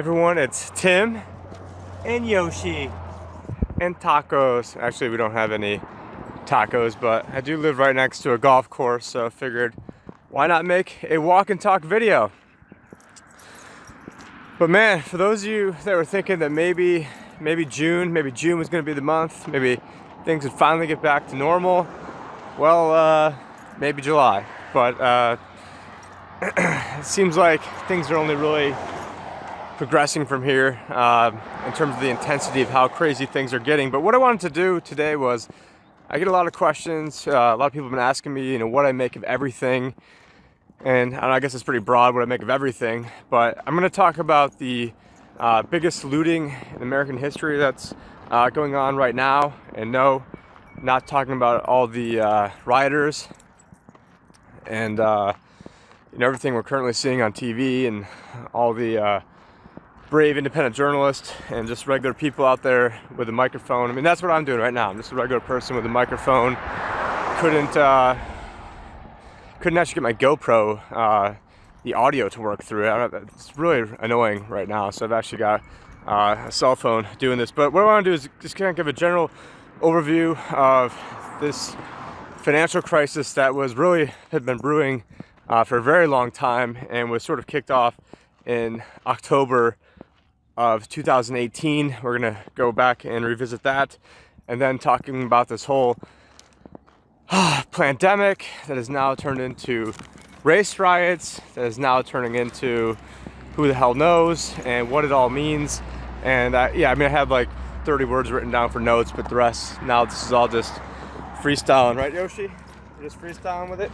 Everyone, it's Tim and Yoshi and tacos. Actually, we don't have any tacos, but I do live right next to a golf course, so I figured why not make a walk and talk video. But man, for those of you that were thinking that maybe June was going to be the month, maybe things would finally get back to normal, well, maybe July. But it seems like things are only really progressing from here in terms of the intensity of how crazy things are getting. But what I wanted to do today was, I get a lot of questions. A lot of people have been asking me, what I make of everything. And I guess it's pretty broad what I make of everything. But I'm going to talk about the biggest looting in American history that's going on right now. And no, not talking about all the rioters and everything we're currently seeing on TV and all the brave independent journalists and just regular people out there with a microphone. I mean, that's what I'm doing right now. I'm just a regular person with a microphone. Couldn't actually get my GoPro, the audio to work through it. It's really annoying right now. So I've actually got a cell phone doing this. But what I want to do is just kind of give a general overview of this financial crisis that had been brewing for a very long time and was sort of kicked off in October of 2018. We're gonna go back and revisit that, and then talking about this whole plandemic that has now turned into race riots, that is now turning into who the hell knows and what it all means. And I had like 30 words written down for notes, but the rest, now this is all just freestyling, right, Yoshi? We're just freestyling with it.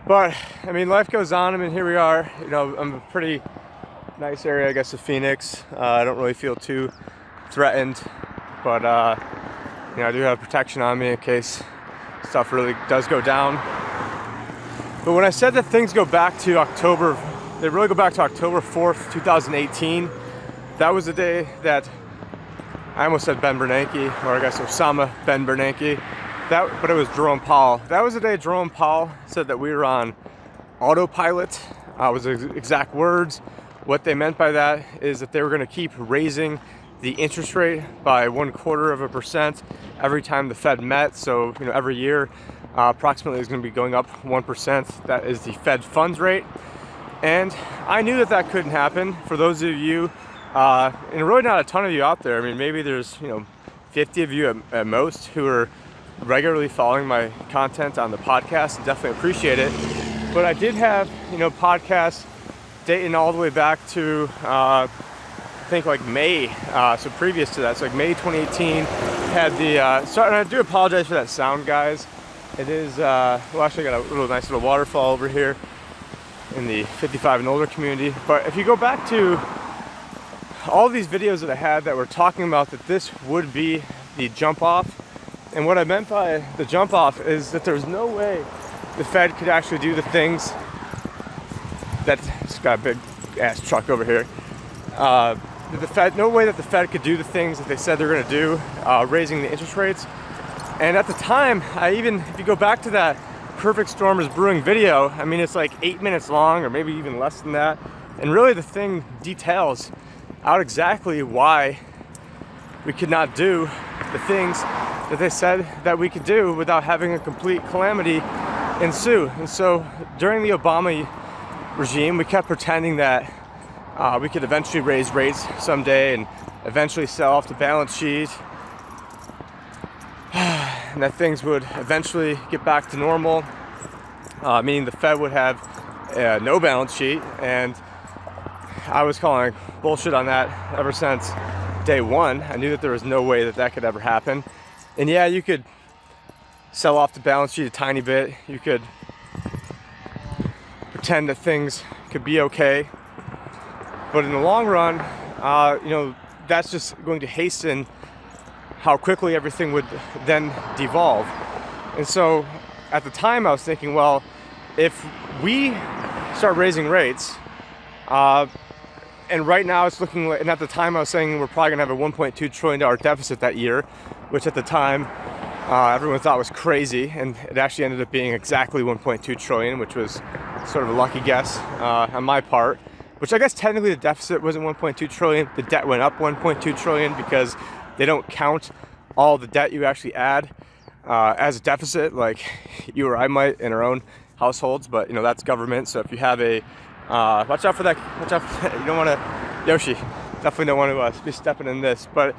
But I mean, life goes on. I mean, here we are. I'm a pretty nice area, I guess, of Phoenix. I don't really feel too threatened, but I do have protection on me in case stuff really does go down. But when I said that things go back to October, they really go back to October 4th, 2018. That was the day that I almost said Ben Bernanke, or I guess Osama Ben Bernanke. But it was Jerome Powell. That was the day Jerome Powell said that we were on autopilot. Was his exact words. What they meant by that is that they were going to keep raising the interest rate by 0.25% every time the Fed met. So every year, approximately is going to be going up 1%. That is the Fed funds rate. And I knew that couldn't happen. For those of you, and really not a ton of you out there. I mean, maybe there's 50 of you at most who are regularly following my content on the podcast. Definitely appreciate it. But I did have podcasts dating all the way back to I think like May, so previous to that, so like May 2018 had the and I do apologize for that sound, guys. It is actually got a nice little waterfall over here in the 55 and older community. But if you go back to all these videos that I had that were talking about that this would be the jump off, and what I meant by the jump off is that there's no way the Fed could actually do the things it's got a big ass truck over here. No way that the Fed could do the things that they said they're going to do, raising the interest rates. And at the time, if you go back to that Perfect Storm is Brewing video, I mean, it's like 8 minutes long, or maybe even less than that. And really, the thing details out exactly why we could not do the things that they said that we could do without having a complete calamity ensue. And so during the Obama regime, we kept pretending that we could eventually raise rates someday and eventually sell off the balance sheet, and that things would eventually get back to normal, meaning the Fed would have no balance sheet. And I was calling bullshit on that ever since day one. I knew that there was no way that could ever happen. And yeah, you could sell off the balance sheet a tiny bit. You could pretend that things could be okay. But in the long run, that's just going to hasten how quickly everything would then devolve. And so at the time I was thinking, well, if we start raising rates, and right now it's looking like, and at the time I was saying we're probably gonna have a $1.2 trillion deficit that year, which at the time everyone thought was crazy, and it actually ended up being exactly 1.2 trillion, which was sort of a lucky guess on my part. which I guess technically the deficit wasn't 1.2 trillion. The debt went up 1.2 trillion because they don't count all the debt you actually add as a deficit, like you or I might in our own households. But you know, that's government. So if you have a watch out for that. Watch out for that. You don't want to, Yoshi. Definitely don't want to be stepping in this. But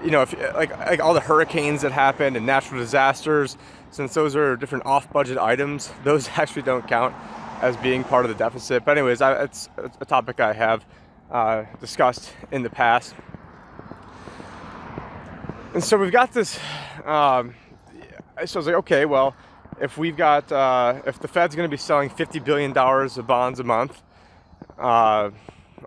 you know, if like all the hurricanes that happened and natural disasters, since those are different off-budget items, those actually don't count as being part of the deficit. But anyways, it's a topic I have discussed in the past. And so we've got this. So I was like, okay, well, if we've got if the Fed's going to be selling $50 billion of bonds a month,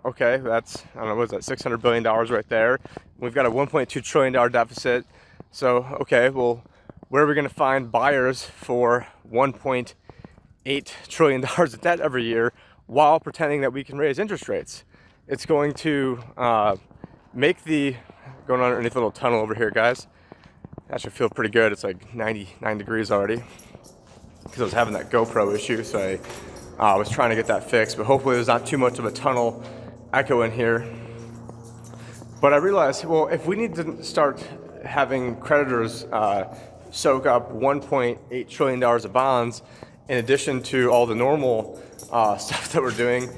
okay, that's, I don't know, what is that, $600 billion right there. We've got a $1.2 trillion deficit. So, okay, well, where are we going to find buyers for $1.8 trillion of debt every year while pretending that we can raise interest rates? It's going to make the, going on underneath a little tunnel over here, guys. That should feel pretty good. It's like 99 degrees already because I was having that GoPro issue. So I was trying to get that fixed, but hopefully there's not too much of a tunnel echo in here. But I realized, well, if we need to start having creditors soak up $1.8 trillion of bonds in addition to all the normal stuff that we're doing,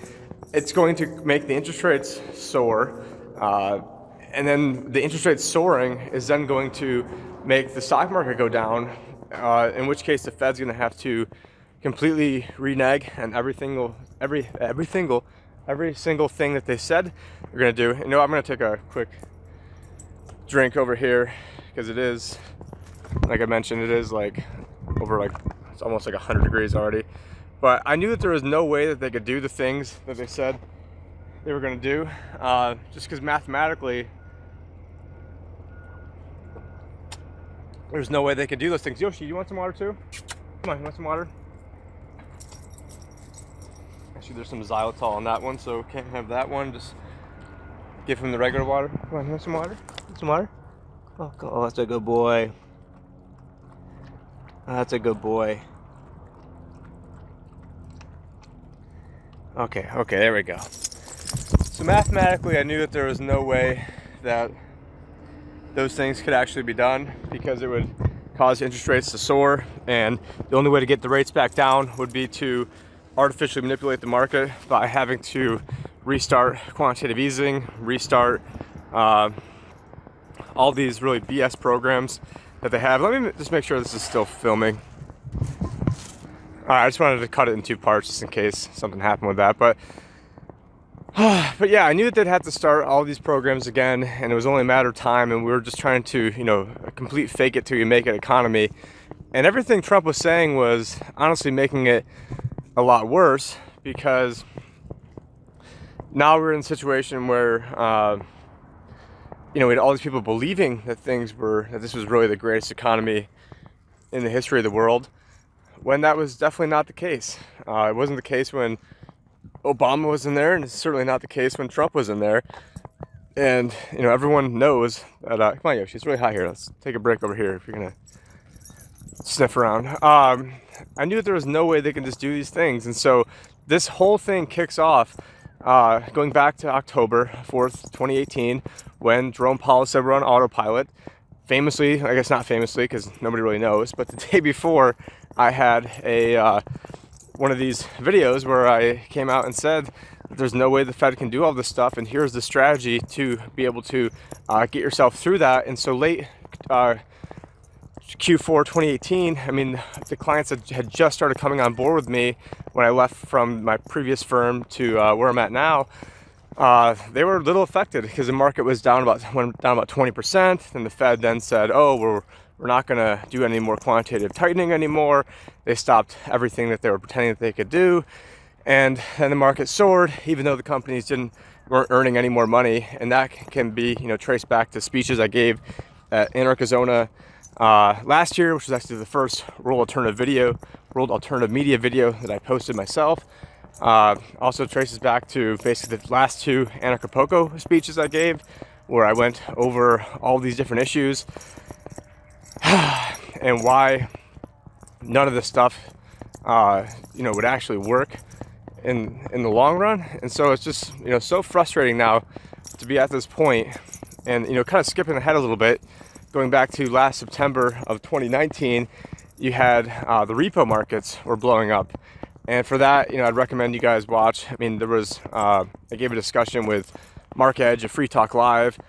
it's going to make the interest rates soar. And then the interest rate soaring is then going to make the stock market go down, in which case the Fed's going to have to completely renege and every single thing that they said they're going to do. You know, I'm going to take a quick drink over here because it is, like I mentioned, it is like over, like, it's almost like 100 degrees already. But I knew that there was no way that they could do the things that they said they were going to do, just because mathematically there's no way they could do those things. Yoshi, you want some water too? Come on, you want some water? Actually, there's some xylitol on that one, so can't have that one. Just give him the regular water. Come on, you want some water? Want some water? Oh, that's a good boy. That's a good boy. Okay, there we go. So mathematically, I knew that there was no way that those things could actually be done because it would cause interest rates to soar, and the only way to get the rates back down would be to artificially manipulate the market by having to restart quantitative easing, restart all these really BS programs that they have. Let me just make sure this is still filming. Alright, I just wanted to cut it in two parts just in case something happened with that. But yeah, I knew that they'd have to start all these programs again, and it was only a matter of time, and we were just trying to, you know, a complete fake it till you make it economy. And everything Trump was saying was honestly making it a lot worse, because now we're in a situation where, you know, we had all these people believing that that this was really the greatest economy in the history of the world, when that was definitely not the case. It wasn't the case when Obama was in there, and it's certainly not the case when Trump was in there. And, you know, everyone knows that, come on, Yoshi, it's really hot here. Let's take a break over here if you're gonna sniff around. I knew that there was no way they could just do these things. And so this whole thing kicks off going back to October 4th, 2018, when Jerome Powell said we're on autopilot. Famously, I guess not famously because nobody really knows, but the day before I had one of these videos where I came out and said there's no way the Fed can do all this stuff, and here's the strategy to be able to get yourself through that. And so late Q4 2018, I mean, the clients that had just started coming on board with me when I left from my previous firm to where I'm at now, they were a little affected because the market went down about 20%. And the Fed then said, oh, we're not going to do any more quantitative tightening anymore. They stopped everything that they were pretending that they could do. And then the market soared, even though the companies weren't earning any more money. And that can be, you know, traced back to speeches I gave at Anarch, Arizona last year, which was actually the first World Alternative Media video that I posted myself. Also traces back to basically the last two Anarchapulco speeches I gave, where I went over all these different issues and why none of this stuff, you know, would actually work in the long run. And so it's just, you know, so frustrating now to be at this point. And, you know, kind of skipping ahead a little bit, going back to last September of 2019, you had the repo markets were blowing up. And for that, you know, I'd recommend you guys watch. I mean, there was, I gave a discussion with Mark Edge of Free Talk Live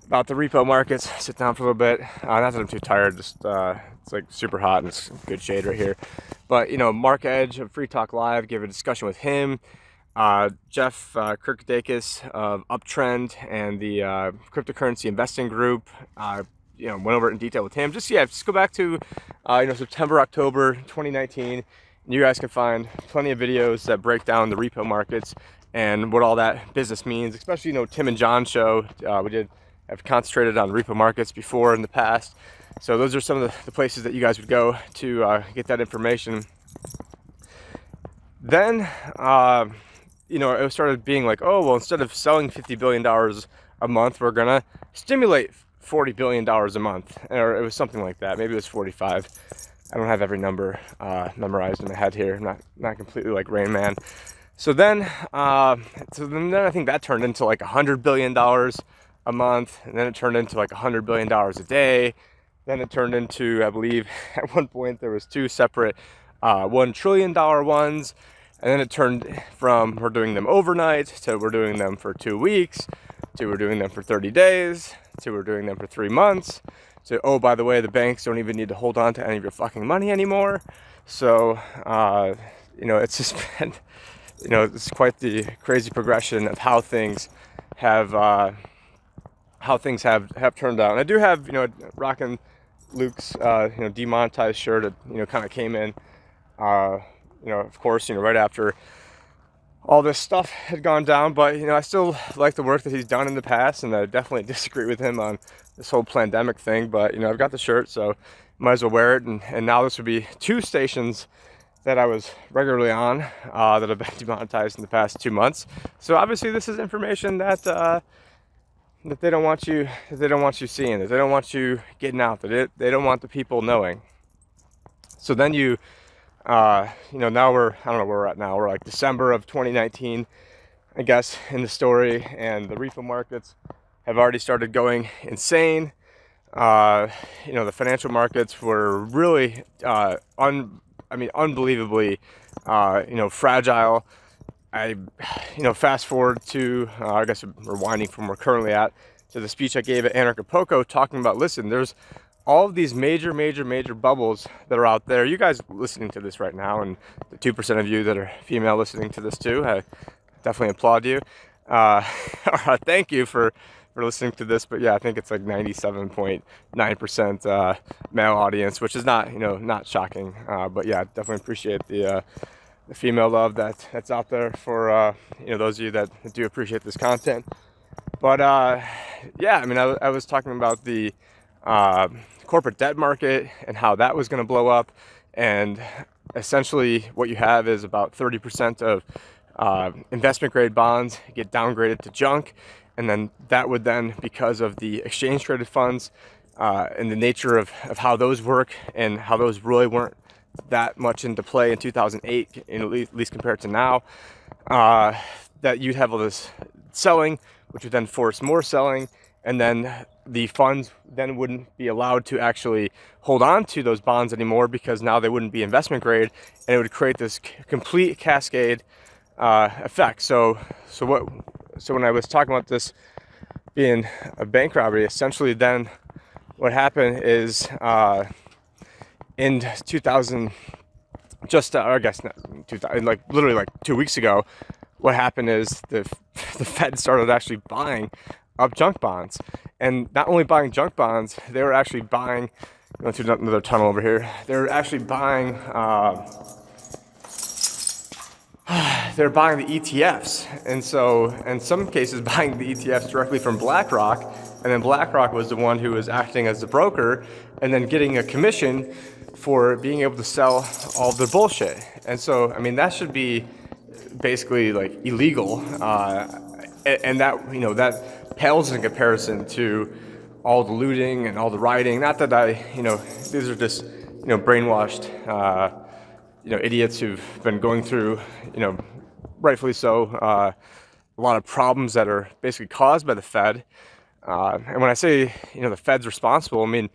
about the repo markets. Sit down for a little bit. Not that I'm too tired, just it's like super hot and it's good shade right here. But, you know, Mark Edge of Free Talk Live gave a discussion with him. Jeff Kirkdakis of Uptrend and the cryptocurrency investing group, you know, went over it in detail with him. Just go back to, you know, September, October 2019. And you guys can find plenty of videos that break down the repo markets and what all that business means, especially, you know, Tim and John's show. We have concentrated on repo markets before in the past. So those are some of the places that you guys would go to get that information. Then, you know, it started being like, oh, well, instead of selling $50 billion a month, we're going to stimulate $40 billion a month. Or it was something like that. Maybe it was 45. I don't have every number memorized in my head here. I'm not completely like Rain Man. So then I think that turned into like $100 billion a month. And then it turned into like $100 billion a day. Then it turned into, I believe, at one point there was two separate $1 trillion ones. And then it turned from we're doing them overnight to we're doing them for 2 weeks to we're doing them for 30 days to we're doing them for 3 months. So, oh, by the way, the banks don't even need to hold on to any of your fucking money anymore. So, you know, it's just been, you know, it's quite the crazy progression of how things have turned out. And I do have, you know, rocking Luke's, you know, demonetized shirt. It, you know, kind of came in, you know, of course, you know, right after all this stuff had gone down. But, you know, I still like the work that he's done in the past, and I definitely disagree with him on this whole plandemic thing. But, you know, I've got the shirt, so might as well wear it. And now this would be 2 stations that I was regularly on that have been demonetized in the past 2 months. So obviously this is information that that they don't want you seeing, that they don't want you getting out, that they don't want the people knowing. So then you know, now I don't know where we're at now. We're like December of 2019, I guess, in the story, and the repo markets have already started going insane. You know, the financial markets were really, unbelievably, you know, fragile. You know, fast forward to, I guess we're winding from where we're currently at, to the speech I gave at Anarchapulco talking about, listen, there's all of these major bubbles that are out there. You guys listening to this right now, and the 2% of you that are female listening to this too, I definitely applaud you. Thank you for listening to this. But yeah, I think it's like 97.9% male audience, which is not, you know, not shocking. But yeah, definitely appreciate the female love that's out there for you know, those of you that do appreciate this content. But yeah, I mean, I was talking about the corporate debt market and how that was going to blow up, and essentially what you have is about 30% of investment grade bonds get downgraded to junk, and then that would then, because of the exchange traded funds and the nature of how those work and how those really weren't that much into play in 2008, at least compared to now, that you'd have all this selling, which would then force more selling, and then the funds then wouldn't be allowed to actually hold on to those bonds anymore, because now they wouldn't be investment grade, and it would create this complete cascade effect. So when I was talking about this being a bank robbery, essentially then what happened is in 2000, I guess not 2000, like literally like 2 weeks ago, what happened is the Fed started actually buying up junk bonds, and not only buying junk bonds, they were actually buying, going through another tunnel over here, they were actually buying they're buying the ETFs, and so in some cases buying the ETFs directly from BlackRock, and then BlackRock was the one who was acting as the broker and then getting a commission for being able to sell all the bullshit. And so, I mean, that should be basically like illegal, and that, you know, that pales in comparison to all the looting and all the rioting. Not that these are just, brainwashed, idiots who've been going through, rightfully so, a lot of problems that are basically caused by the Fed. And when I say, the Fed's responsible, I mean,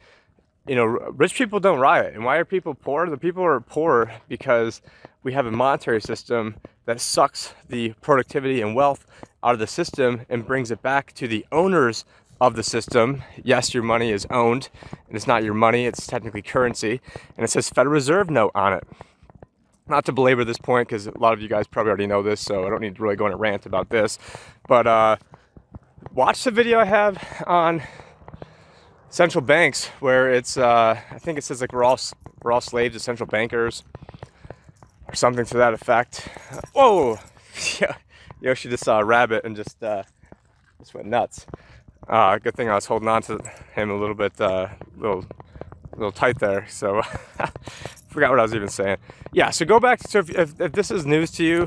rich people don't riot. And why are people poor? The people are poor because we have a monetary system that sucks the productivity and wealth out of the system and brings it back to the owners of the system. Yes, your money is owned, and it's not your money, it's technically currency, and it says Federal Reserve note on it. Not to belabor this point, because a lot of you guys probably already know this, so I don't need to really go on a rant about this, but watch the video I have on central banks, where it's I think it says like we're all slaves to central bankers or something to that effect. Whoa! Yeah, Yoshi just saw a rabbit and just went nuts. Good thing I was holding on to him a little bit, little tight there. So forgot what I was even saying. Yeah. So go back. So if this is news to you,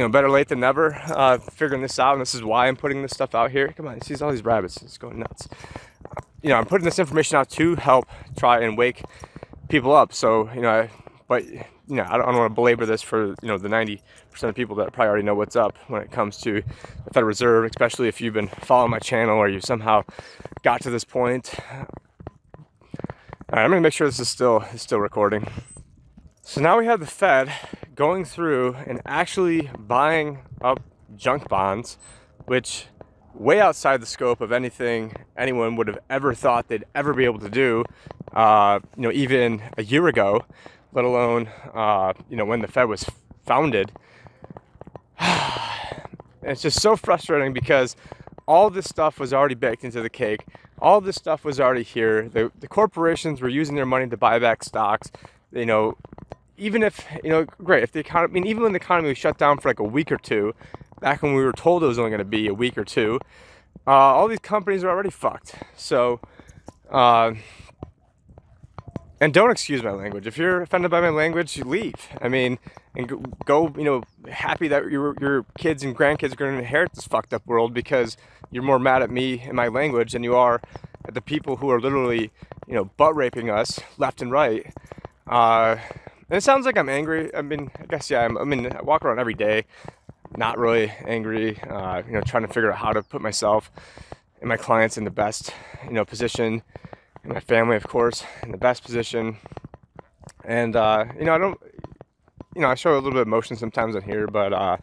better late than never. Figuring this out, and this is why I'm putting this stuff out here. Come on, he sees all these rabbits. It's going nuts. I'm putting this information out to help try and wake people up. So but I don't want to belabor this for the 90% of people that probably already know what's up when it comes to the Federal Reserve, especially if you've been following my channel or you somehow got to this point. All right, I'm gonna make sure this is still recording. So now we have the Fed going through and actually buying up junk bonds, which way outside the scope of anything anyone would have ever thought they'd ever be able to do, even a year ago, let alone, when the Fed was founded. It's just so frustrating because all this stuff was already baked into the cake. All this stuff was already here. The corporations were using their money to buy back stocks. Even if, great, if the economy, even when the economy was shut down for like a week or two, back when we were told it was only going to be a week or two, all these companies are already fucked. So, and don't excuse my language. If you're offended by my language, you leave. I mean, and go, happy that your kids and grandkids are going to inherit this fucked up world, because you're more mad at me and my language than you are at the people who are literally, butt raping us left and right. And it sounds like I'm angry. I mean, I guess, yeah, I walk around every day, not really angry, trying to figure out how to put myself and my clients in the best, position, and my family, of course, in the best position. And, I show a little bit of emotion sometimes on here, but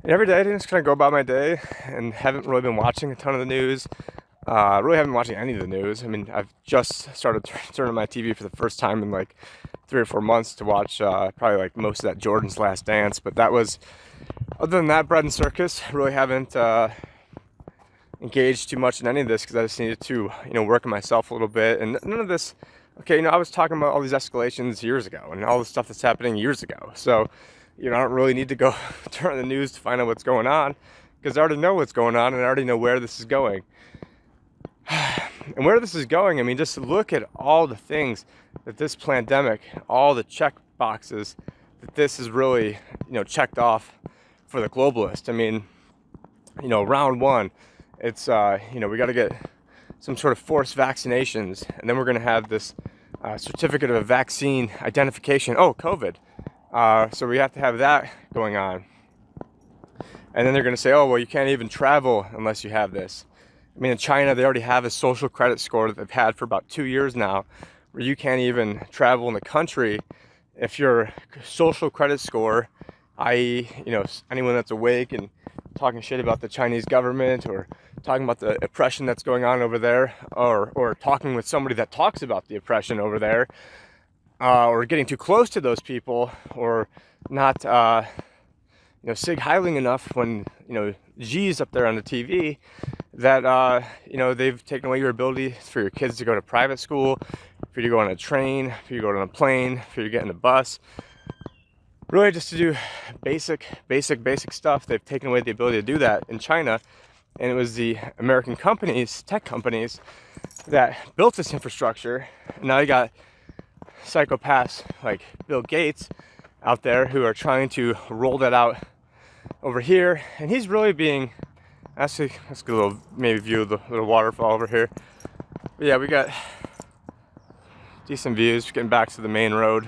every day I just kind of go about my day and haven't really been watching a ton of the news. Really haven't been watching any of the news. I mean, I've just started turning my TV for the first time in like 3 or 4 months to watch probably like most of that Jordan's Last Dance. But that was, other than that, bread and circus. Really haven't engaged too much in any of this because I just needed to, work on myself a little bit. And none of this, okay, I was talking about all these escalations years ago and all the stuff that's happening years ago. So, I don't really need to go turn on the news to find out what's going on, because I already know what's going on and I already know where this is going. And where this is going, I mean, just look at all the things that this plandemic, all the check boxes that this is really, checked off for the globalist. I mean, round one, it's, we got to get some sort of forced vaccinations, and then we're going to have this certificate of a vaccine identification. Oh, COVID. So we have to have that going on. And then they're going to say, oh, well, you can't even travel unless you have this. I mean, in China, they already have a social credit score that they've had for about 2 years now, where you can't even travel in the country if your social credit score, i.e., anyone that's awake and talking shit about the Chinese government or talking about the oppression that's going on over there, or talking with somebody that talks about the oppression over there, or getting too close to those people, or not, sig heiling enough when, G's up there on the TV, that, they've taken away your ability for your kids to go to private school, for you to go on a train, for you to go on a plane, for you to get in a bus. Really just to do basic stuff. They've taken away the ability to do that in China. And it was the American companies, tech companies, that built this infrastructure. And now you got psychopaths like Bill Gates out there who are trying to roll that out over here. And he's really being, actually, let's get a little, maybe view of the little waterfall over here. But yeah, we got decent views, getting back to the main road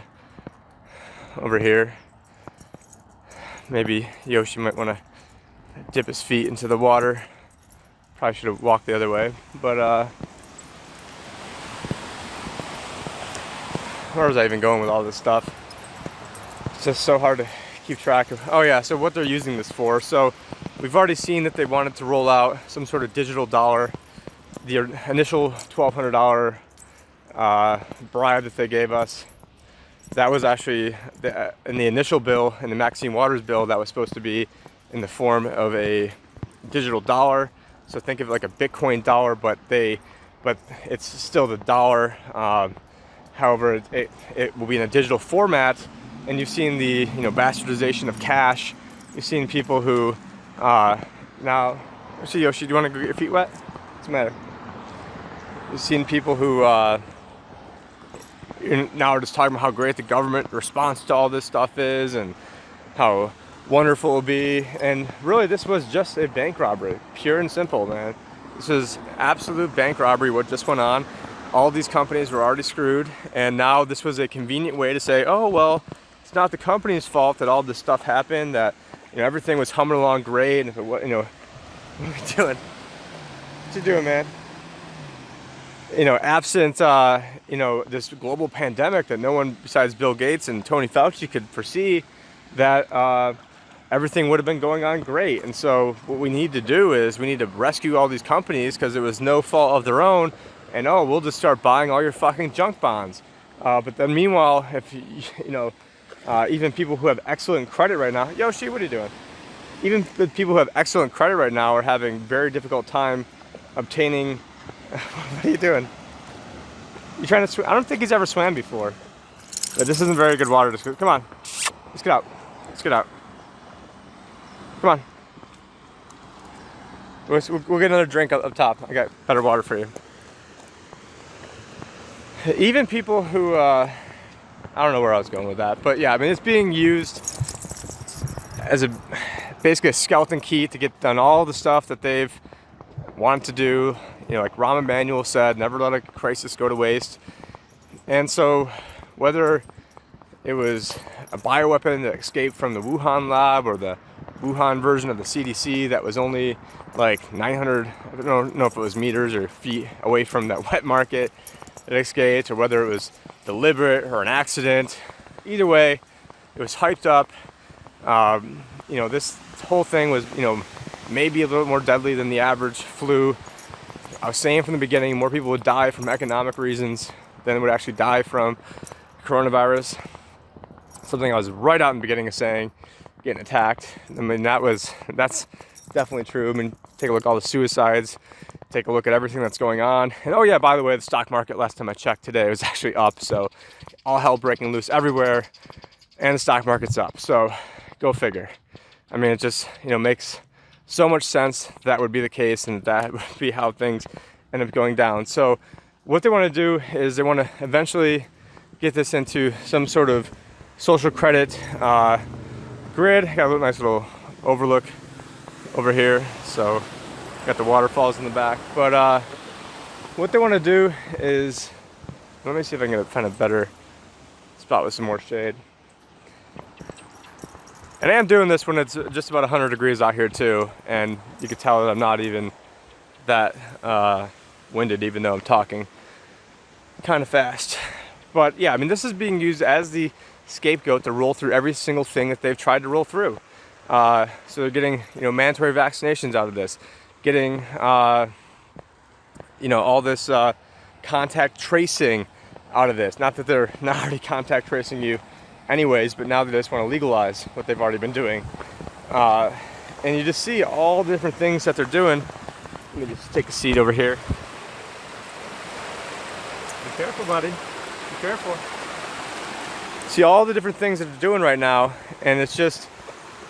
over here. maybe Yoshi might want to dip his feet into the water. Probably should have walked the other way, but where was I even going with all this stuff? It's just so hard to keep track of. Oh yeah, so what they're using this for. So we've already seen that they wanted to roll out some sort of digital dollar. The initial $1,200 bribe that they gave us, that was actually in the initial bill, in the Maxine Waters bill, that was supposed to be in the form of a digital dollar. So think of it like a Bitcoin dollar, but it's still the dollar. However, it will be in a digital format. And you've seen the bastardization of cash. You've seen people who now. Actually, Yoshi, do you want to get your feet wet? What's the matter? You've seen people who now are just talking about how great the government response to all this stuff is and how wonderful it will be. And really, this was just a bank robbery, pure and simple, man. This was absolute bank robbery. What just went on? All these companies were already screwed, and now this was a convenient way to say, oh well, it's not the company's fault that all this stuff happened, that everything was humming along great, and if it was, what are we doing? What you doing, man? Absent this global pandemic that no one besides Bill Gates and Tony Fauci could foresee, that everything would have been going on great. And so what we need to do is we need to rescue all these companies because it was no fault of their own. And we'll just start buying all your fucking junk bonds. But then meanwhile, if even people who have excellent credit right now, Yoshi, what are you doing? Even the people who have excellent credit right now are having very difficult time obtaining. What are you doing? You trying to swim? I don't think he's ever swam before. But this isn't very good water. Come on, let's get out. Let's get out. Come on. We'll get another drink up top. I got better water for you. Even people who, I don't know where I was going with that, but yeah, I mean, it's being used as basically a skeleton key to get done all the stuff that they've wanted to do. Like Rahm Emanuel said, never let a crisis go to waste. And so whether it was a bioweapon that escaped from the Wuhan lab or the Wuhan version of the CDC that was only like 900, I don't know if it was meters or feet away from that wet market, it escaped, or whether it was deliberate or an accident. Either way, it was hyped up. This whole thing was, maybe a little more deadly than the average flu. I was saying from the beginning, more people would die from economic reasons than would actually die from coronavirus. Something I was right out in the beginning of saying, getting attacked. I mean, that's definitely true. I mean, take a look at all the suicides. Take a look at everything that's going on. And oh yeah, by the way, the stock market last time I checked today was actually up. So all hell breaking loose everywhere, and the stock market's up. So go figure. I mean, it just makes so much sense that would be the case, and that would be how things end up going down. So what they want to do is they want to eventually get this into some sort of social credit grid. Got a nice little overlook over here. So got the waterfalls in the back. But what they want to do is, let me see if I can find a better spot with some more shade. And I am doing this when it's just about 100 degrees out here too, and you can tell that I'm not even that winded, even though I'm talking kind of fast. But yeah, I mean, this is being used as the scapegoat to roll through every single thing that they've tried to roll through. So they're getting mandatory vaccinations out of this, getting all this contact tracing out of this. Not that they're not already contact tracing you anyways, but now they just want to legalize what they've already been doing. And you just see all the different things that they're doing. Let me just take a seat over here. Be careful, buddy. Be careful. See all the different things that they're doing right now, and it's just,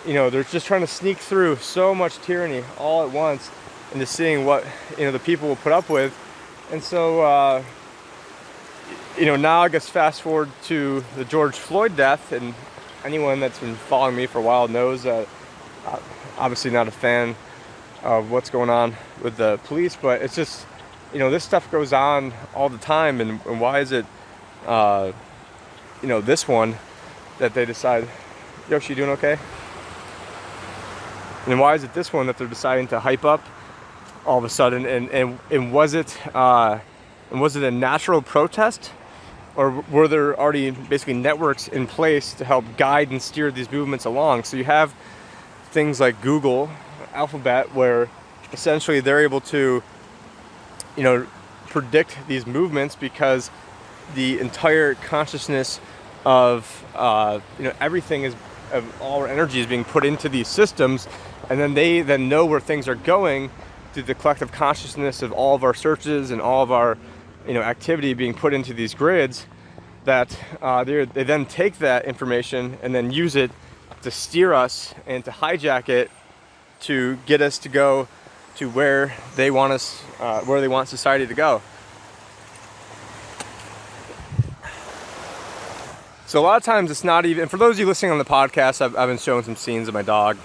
they're just trying to sneak through so much tyranny all at once, and just seeing what the people will put up with. And so now I guess fast forward to the George Floyd death, and anyone that's been following me for a while knows that obviously not a fan of what's going on with the police, but it's just this stuff goes on all the time, and why is it this one that they decide, Yoshi, you doing okay? And why is it this one that they're deciding to hype up all of a sudden? And was it a natural protest, or were there already basically networks in place to help guide and steer these movements along? So you have things like Google, Alphabet, where essentially they're able to, predict these movements because the entire consciousness of everything is, of all our energy is being put into these systems, and then they then know where things are going through the collective consciousness of all of our searches and all of our activity being put into these grids, that they then take that information and then use it to steer us and to hijack it to get us to go to where they want us, where they want society to go. So a lot of times it's not even, for those of you listening on the podcast, I've been showing some scenes of my dog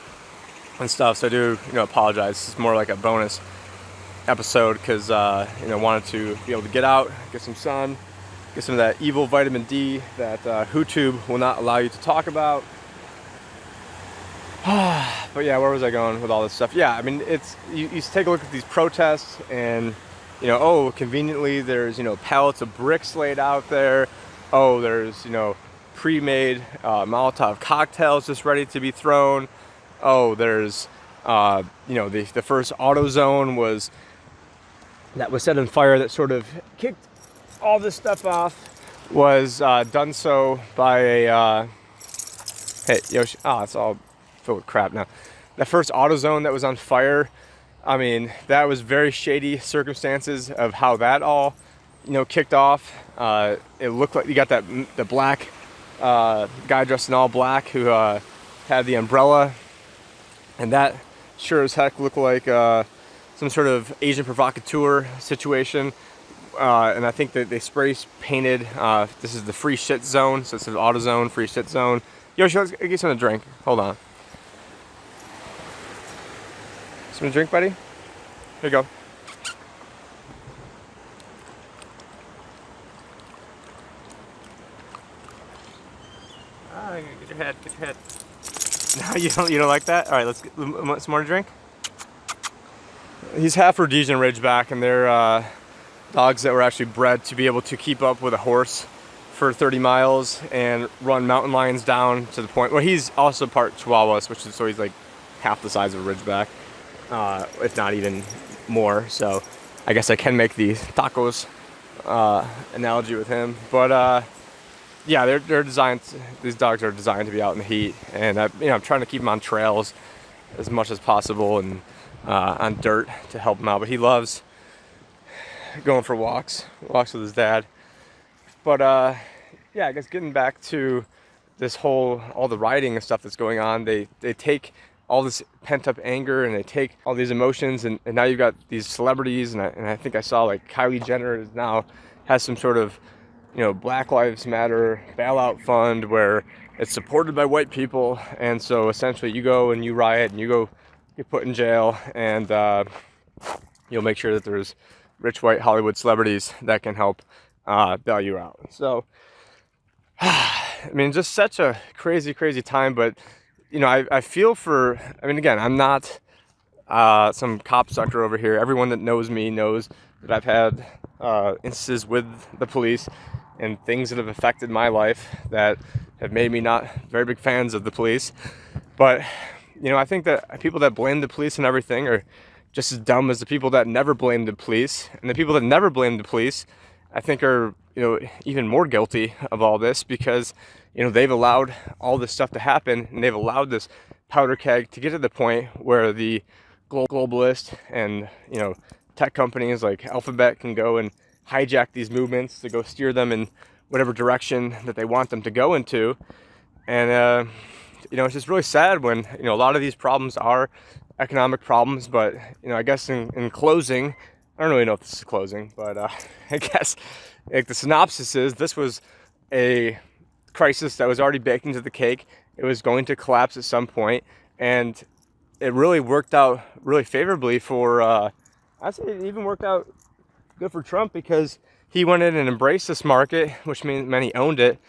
and stuff, so I do apologize. It's more like a bonus episode because wanted to be able to get out, get some sun, get some of that evil vitamin D that YouTube will not allow you to talk about. But yeah, where was I going with all this stuff? Yeah, I mean, it's you take a look at these protests, and conveniently there's pallets of bricks laid out there. Oh, there's pre-made Molotov cocktails just ready to be thrown. Oh, there's the first AutoZone that was set on fire, that sort of kicked all this stuff off, was done so by a hey Yoshi. It's all filled with crap now. The first AutoZone that was on fire, I mean, that was very shady circumstances of how that all kicked off. It looked like you got the black guy dressed in all black who had the umbrella, and that sure as heck looked like some sort of Asian provocateur situation. And I think that they spray painted, this is the free shit zone, so it says AutoZone, free shit zone. Yoshi, let's get something to drink. Hold on. Something to drink, buddy? Here you go. Get your head, get your head. No, you don't like that? All right, let's get some more to drink. He's half Rhodesian Ridgeback, and they're dogs that were actually bred to be able to keep up with a horse for 30 miles and run mountain lions down to the point where he's also part Chihuahua, so he's like half the size of a Ridgeback, if not even more. So I guess I can make the tacos analogy with him, but yeah, they're designed. These dogs are designed to be out in the heat, and I'm trying to keep him on trails as much as possible and on dirt to help him out. But he loves going for walks with his dad. But yeah, I guess getting back to this all the rioting and stuff that's going on, they take all this pent up anger and they take all these emotions, and now you've got these celebrities, and I think I saw like Kylie Jenner now has some sort of Black Lives Matter bailout fund where it's supported by white people, and so essentially you go and you riot and you get put in jail, and you'll make sure that there's rich white Hollywood celebrities that can help bail you out. So I mean, just such a crazy time. But I feel for, again, I'm not some cop sucker over here. Everyone that knows me knows that I've had instances with the police and things that have affected my life that have made me not very big fans of the police. But I think that people that blame the police and everything are just as dumb as the people that never blame the police. And the people that never blame the police, I think, are even more guilty of all this, because they've allowed all this stuff to happen, and they've allowed this powder keg to get to the point where the globalist and tech companies like Alphabet can go and hijack these movements to go steer them in whatever direction that they want them to go into. And it's just really sad when a lot of these problems are economic problems. But I guess in closing, I don't really know if this is closing, but I guess like the synopsis is, this was a crisis that was already baked into the cake. It was going to collapse at some point, and it really worked out really favorably for I'd say it even worked out good for Trump, because he went in and embraced this market, which meant he owned it.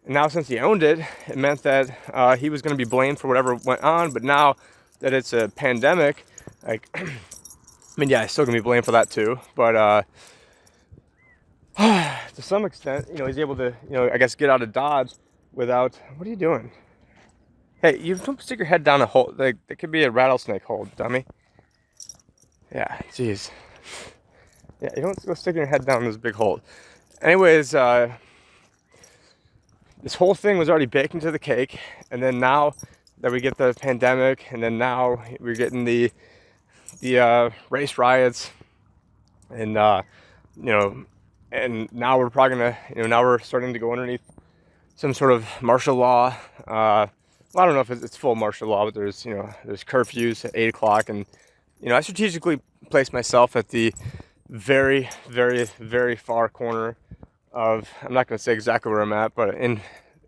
And now since he owned it, it meant that he was going to be blamed for whatever went on. But now that it's a pandemic, like, I mean, yeah, he's still gonna be blamed for that too, but to some extent, you know, he's able to, you know, I guess get out of Dodge without, what are you doing? Hey, you don't stick your head down a hole, like, it could be a rattlesnake hole, dummy. Yeah, jeez. Yeah, you don't go sticking your head down this big hole. Anyways, this whole thing was already baked into the cake, and then now that we get the pandemic, and then now we're getting the race riots, and you know, and now we're probably gonna, you know, now we're starting to go underneath some sort of martial law. Well, I don't know if it's full martial law, but there's, you know, there's curfews at 8 o'clock, and you know, I strategically placed myself at the very, very, very far corner of, I'm not going to say exactly where I'm at, but in,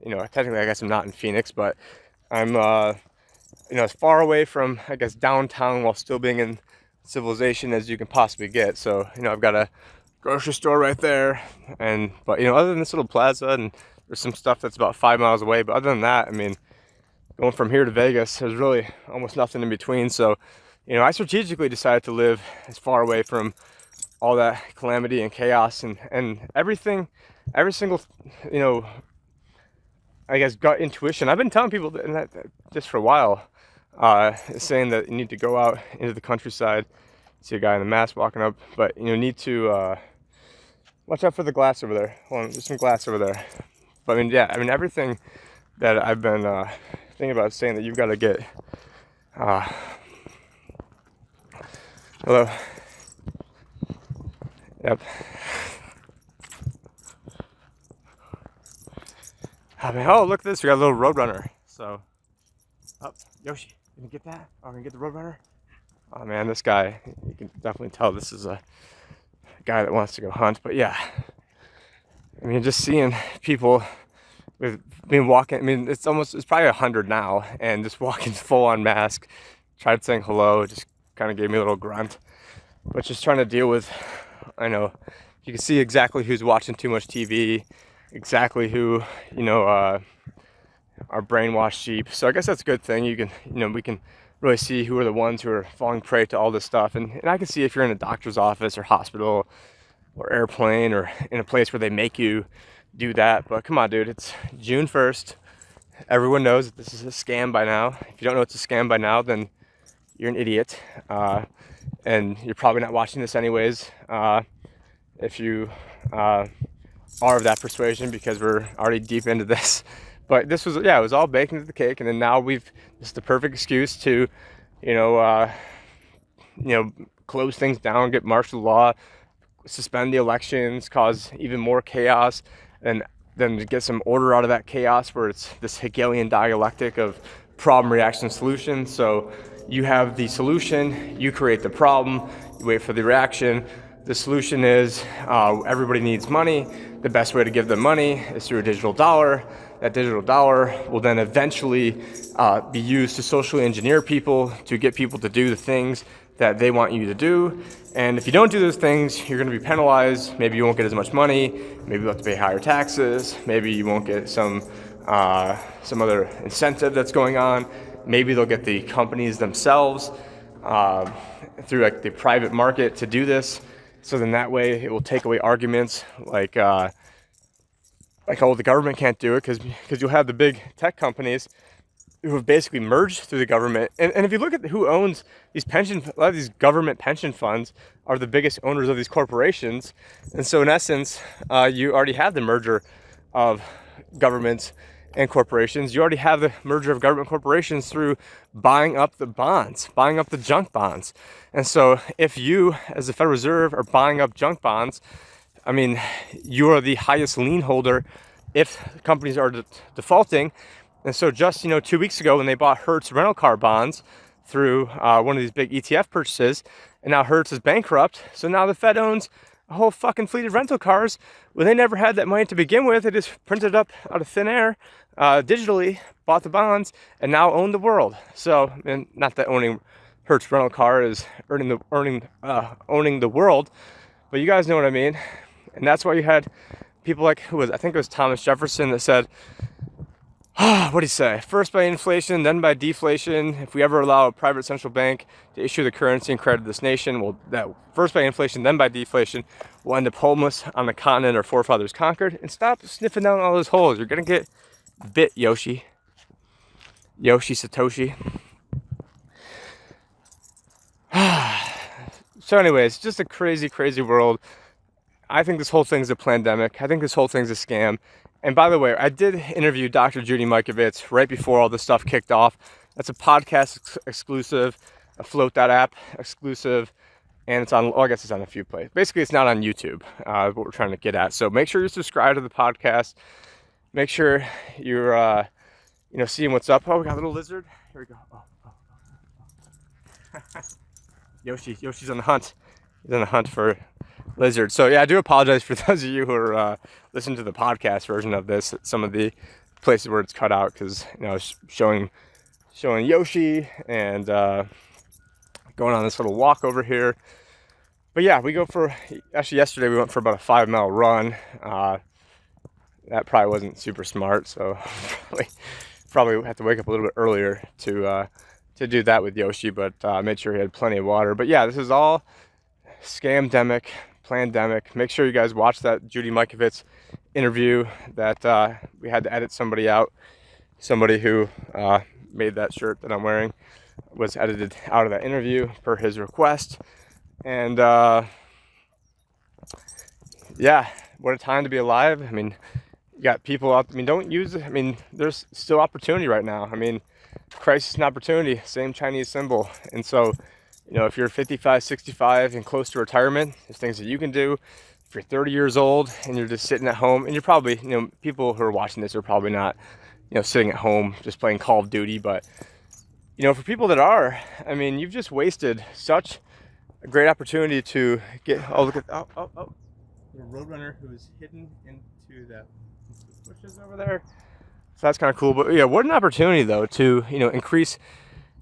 you know, technically I guess I'm not in Phoenix, but I'm, you know, as far away from, I guess, downtown while still being in civilization as you can possibly get. So, you know, I've got a grocery store right there, and, but, you know, other than this little plaza, and there's some stuff that's about 5 miles away, but other than that, I mean, going from here to Vegas, there's really almost nothing in between. So, you know, I strategically decided to live as far away from all that calamity and chaos and everything, every single, you know, I guess gut intuition. I've been telling people that just for a while, saying that you need to go out into the countryside. See a guy in a mask walking up, but you know, need to watch out for the glass over there. Hold on, there's some glass over there. But I mean, yeah, I mean, everything that I've been thinking about saying that you've got to get. Hello. Yep. I mean, oh, look at this. We got a little Roadrunner. So, oh, Yoshi, you gonna get that? Oh, gonna get the Roadrunner? Oh man, this guy, you can definitely tell this is a guy that wants to go hunt. But yeah, I mean, just seeing people with being walking. I mean, it's probably 100 now, and just walking full on mask. Tried saying hello, just kind of gave me a little grunt. But just trying to deal with, I know, you can see exactly who's watching too much TV, exactly who, you know, are brainwashed sheep. So I guess that's a good thing. You can, you know, we can really see who are the ones who are falling prey to all this stuff. And I can see if you're in a doctor's office or hospital or airplane or in a place where they make you do that. But come on, dude, it's June 1st. Everyone knows that this is a scam by now. If you don't know it's a scam by now, then you're an idiot. And you're probably not watching this anyways, if you are of that persuasion, because we're already deep into this. But this was, yeah, it was all baked into the cake, and then now this is the perfect excuse to, you know, close things down, get martial law, suspend the elections, cause even more chaos, and then to get some order out of that chaos, where it's this Hegelian dialectic of problem, reaction, solution. So you have the solution, you create the problem, you wait for the reaction. The solution is everybody needs money. The best way to give them money is through a digital dollar. That digital dollar will then eventually be used to socially engineer people, to get people to do the things that they want you to do. And if you don't do those things, you're going to be penalized. Maybe you won't get as much money. Maybe you'll have to pay higher taxes. Maybe you won't get some other incentive that's going on. Maybe they'll get the companies themselves through like the private market to do this. So then that way it will take away arguments like oh, the government can't do it because you'll have the big tech companies who have basically merged through the government. And if you look at who owns these a lot of these government pension funds are the biggest owners of these corporations. And so in essence, you already have the merger of governments and corporations. You already have the merger of government corporations through buying up the bonds, buying up the junk bonds. And so if you, as the Federal Reserve, are buying up junk bonds, I mean, you are the highest lien holder if companies are defaulting. And so just, 2 weeks ago when they bought Hertz rental car bonds through one of these big ETF purchases, and now Hertz is bankrupt. So now the Fed owns a whole fucking fleet of rental cars when they never had that money to begin with. They just printed it up out of thin air, digitally, bought the bonds, and now own the world. So, and not that owning Hertz rental car is owning the world, but you guys know what I mean. And that's why you had people like, I think it was Thomas Jefferson that said, What do you say? First by inflation, then by deflation. If we ever allow a private central bank to issue the currency and credit this nation, well, that first by inflation, then by deflation, we'll end up homeless on the continent our forefathers conquered. And stop sniffing down all those holes. You're gonna get bit, Yoshi. Yoshi Satoshi. So anyways, just a crazy, crazy world. I think this whole thing's a plandemic. I think this whole thing's a scam. And by the way, I did interview Dr. Judy Mikovits right before all this stuff kicked off. That's a podcast exclusive, a Flote.app exclusive, and it's on, well, I guess it's on a few places. Basically, it's not on YouTube, what we're trying to get at. So make sure you subscribe to the podcast. Make sure you're, seeing what's up. Oh, we got a little lizard. Here we go. Oh. Yoshi's on the hunt. He's on the hunt for lizard. So yeah, I do apologize for those of you who are listening to the podcast version of this. Some of the places where it's cut out because I was showing Yoshi and going on this little walk over here. But yeah, yesterday we went for about a 5-mile run. That probably wasn't super smart, so probably have to wake up a little bit earlier to do that with Yoshi, but made sure he had plenty of water. But yeah, this is all scamdemic, plandemic. Make sure you guys watch that Judy Mikovits interview that we had to edit somebody out. Somebody who made that shirt that I'm wearing was edited out of that interview per his request. And yeah, what a time to be alive. I mean, you got people out, don't use it. There's still opportunity right now. Crisis and opportunity, same Chinese symbol. And so, if you're 55, 65 and close to retirement, there's things that you can do. If you're 30 years old and you're just sitting at home, and you're probably, people who are watching this are probably not, sitting at home just playing Call of Duty. But, for people that are, you've just wasted such a great opportunity to get, look at, the roadrunner who is hidden into the bushes over there. So that's kind of cool. But yeah, what an opportunity though to, increase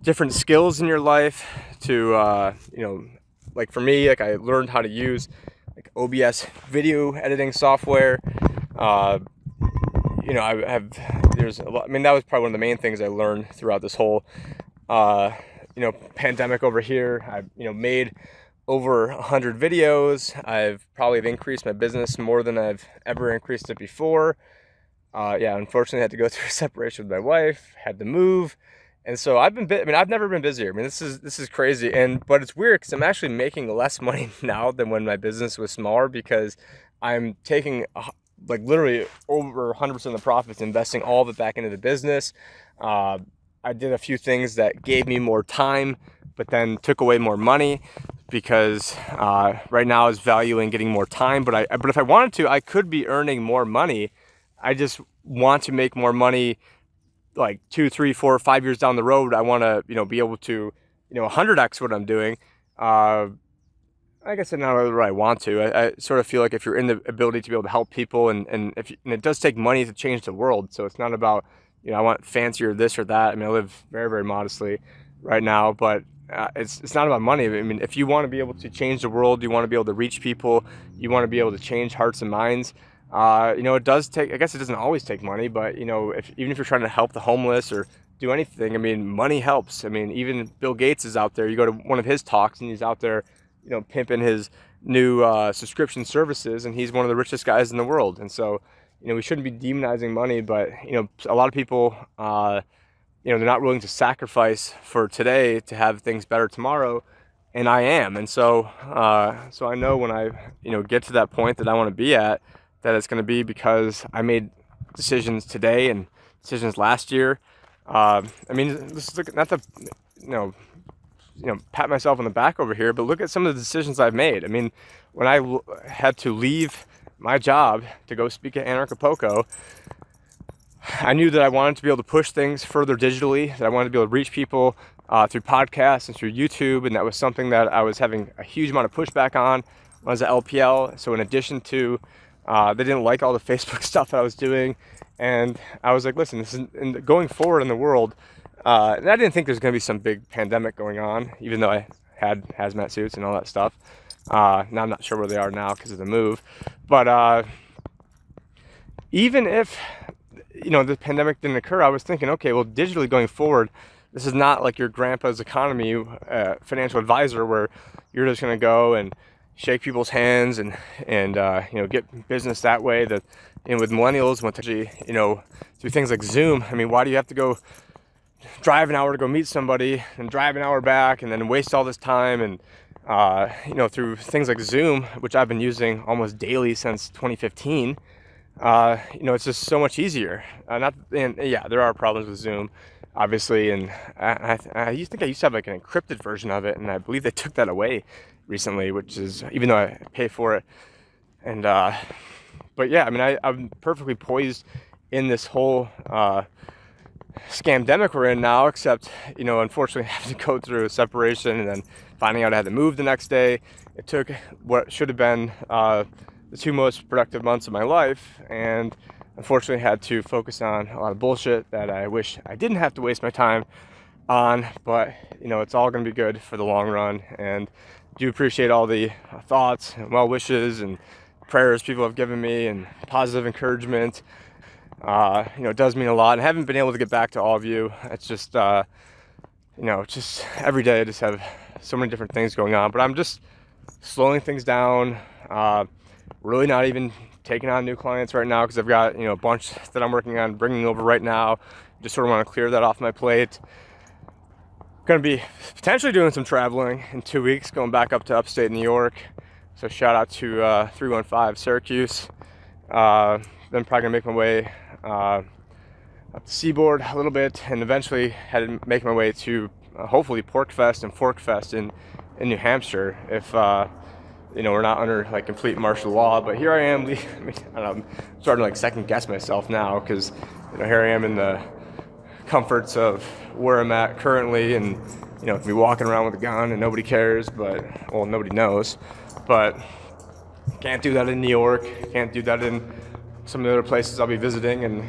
different skills in your life, to like for me, like I learned how to use like OBS video editing software. There's a lot, that was probably one of the main things I learned throughout this whole pandemic over here. I've made over 100 videos. I've probably increased my business more than I've ever increased it before. Unfortunately I had to go through a separation with my wife, had to move. And so I've never been busier. this is crazy. But it's weird because I'm actually making less money now than when my business was smaller, because I'm taking literally over 100% of the profits, investing all of it back into the business. I did a few things that gave me more time, but then took away more money, because right now I was valuing getting more time. But if I wanted to, I could be earning more money. I just want to make more money like 2, 3, 4, 5 years down the road. I want to, be able to, 100x what I'm doing. I guess not whether I want to. I sort of feel like if you're in the ability to be able to help people, and it does take money to change the world. So it's not about, I want fancier this or that. I live very, very modestly right now, but it's not about money. If you want to be able to change the world, you want to be able to reach people, you want to be able to change hearts and minds. It does take, I guess it doesn't always take money, but even if you're trying to help the homeless or do anything, money helps. Even Bill Gates is out there. You go to one of his talks and he's out there, pimping his new subscription services, and he's one of the richest guys in the world. And so, we shouldn't be demonizing money, but a lot of people, they're not willing to sacrifice for today to have things better tomorrow. And I am. And so I know when I, get to that point that I want to be at, that it's going to be because I made decisions today and decisions last year. This is not to, pat myself on the back over here, but look at some of the decisions I've made. When I had to leave my job to go speak at Anarchapulco, I knew that I wanted to be able to push things further digitally, that I wanted to be able to reach people through podcasts and through YouTube, and that was something that I was having a huge amount of pushback on when I was at LPL. So in addition to they didn't like all the Facebook stuff that I was doing, and I was like, listen, this is going forward in the world, and I didn't think there's going to be some big pandemic going on, even though I had hazmat suits and all that stuff. Now I'm not sure where they are now because of the move, but even if the pandemic didn't occur, I was thinking, okay, well, digitally going forward, this is not like your grandpa's economy financial advisor where you're just going to go and shake people's hands and get business that way. That with millennials, when technology, through things like Zoom, I mean, why do you have to go drive an hour to go meet somebody and drive an hour back and then waste all this time? And through things like Zoom, which I've been using almost daily since 2015, it's just so much easier. There are problems with Zoom, obviously, and I used to have like an encrypted version of it, and I believe they took that away recently, which is, even though I pay for it. And but yeah, I mean, I'm perfectly poised in this whole scamdemic we're in now, except unfortunately having to go through a separation and then finding out I had to move the next day. It took what should have been the 2 most productive months of my life, and unfortunately had to focus on a lot of bullshit that I wish I didn't have to waste my time on. But it's all going to be good for the long run, and do appreciate all the thoughts and well wishes and prayers people have given me and positive encouragement. It does mean a lot, and I haven't been able to get back to all of you. It's just just every day I just have so many different things going on, but I'm just slowing things down, really not even taking on new clients right now, because I've got a bunch that I'm working on bringing over right now. Just sort of want to clear that off my plate. Going to be potentially doing some traveling in 2 weeks, going back up to upstate New York. So shout out to 315 Syracuse. Then probably gonna make my way up the seaboard a little bit, and eventually had to make my way to hopefully Pork Fest and Fork Fest in New Hampshire, if we're not under like complete martial law. But here I am. I'm starting to like second guess myself now, because here I am in the comforts of where I'm at currently, and be walking around with a gun and nobody cares, but nobody knows. But can't do that in New York, can't do that in some of the other places I'll be visiting. And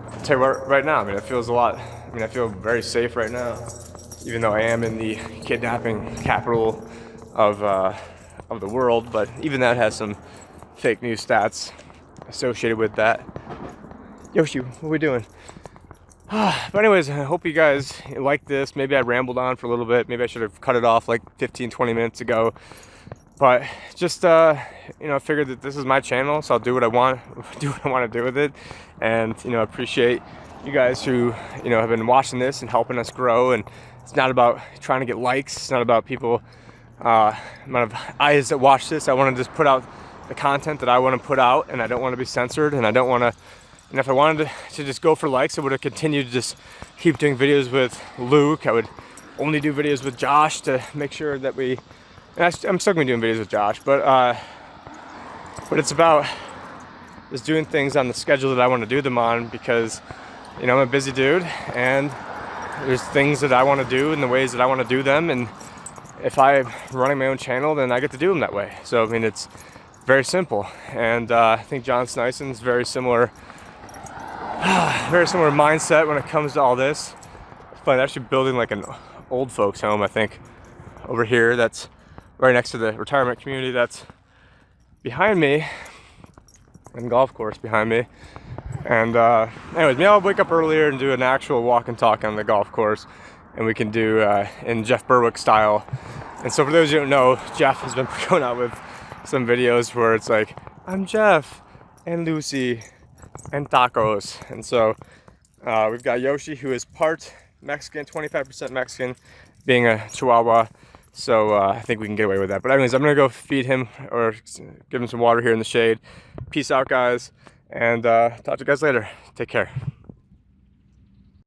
I'll tell you what, right now, it feels a lot. I feel very safe right now, even though I am in the kidnapping capital of the world. But even that has some fake news stats associated with that. Yoshi, what are we doing? But anyways, I hope you guys like this. Maybe I rambled on for a little bit. Maybe I should have cut it off like 15-20 minutes ago. But just I figured that this is my channel, so I'll do what I want to do with it. And I appreciate you guys who have been watching this and helping us grow. And it's not about trying to get likes. It's not about people amount of eyes that watch this. I want to just put out the content that I want to put out, and I don't want to be censored, and I don't want to. And if I wanted to just go for likes, I would have continued to just keep doing videos with Luke. I would only do videos with Josh to make sure that we. And I'm still gonna be doing videos with Josh, but it's about just doing things on the schedule that I want to do them on, because I'm a busy dude, and there's things that I want to do in the ways that I want to do them. And if I'm running my own channel, then I get to do them that way. So it's very simple. And I think John Snyson's very similar mindset when it comes to all this. It's fun, actually building like an old folks home, I think, over here. That's right next to the retirement community that's behind me, and golf course behind me. And anyways, maybe I'll wake up earlier and do an actual walk and talk on the golf course, and we can do in Jeff Berwick style. And so for those who don't know, Jeff has been going out with some videos where it's like, I'm Jeff and Lucy and tacos. And so we've got Yoshi, who is part Mexican, 25% Mexican, being a Chihuahua. So I think we can get away with that. But anyways, I'm gonna go feed him or give him some water here in the shade. Peace out, guys, and talk to you guys later. Take care.